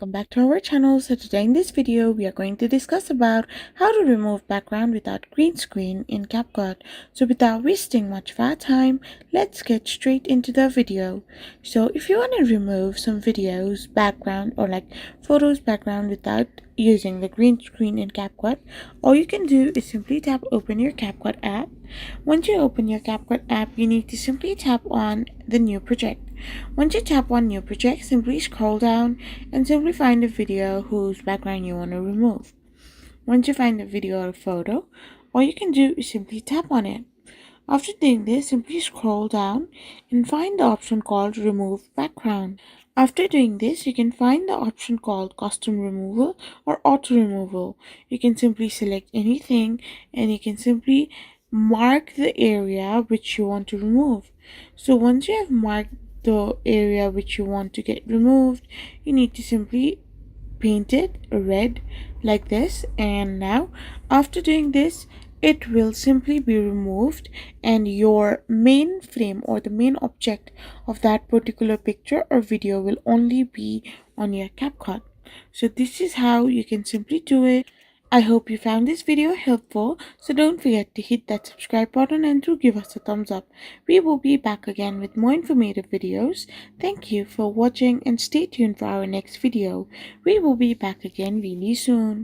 Welcome back to our channel. So today in this video we are going to discuss about how to remove background without green screen in CapCut. So without wasting much of our time, let's get straight into the video. So if you want to remove some videos background or like photos background without using the green screen in CapCut, all you can do is simply tap open your CapCut app. Once you open your CapCut app, you need to simply tap on the new project. Once you tap on new project, simply scroll down and simply find a video whose background you want to remove. Once you find the video or photo, all you can do is simply tap on it. After doing this, simply scroll down and find the option called Remove Background. After doing this, you can find the option called Custom Removal or Auto Removal. You can simply select anything and you can simply mark the area which you want to remove. So once you have marked the area which you want to get removed, you need to simply paint it red like this, and now after doing this it will simply be removed and your main frame or the main object of that particular picture or video will only be on your CapCut. So this is how you can simply do it. I hope you found this video helpful, so don't forget to hit that subscribe button and to give us a thumbs up. We will be back again with more informative videos. Thank you for watching and stay tuned for our next video. We will be back again really soon.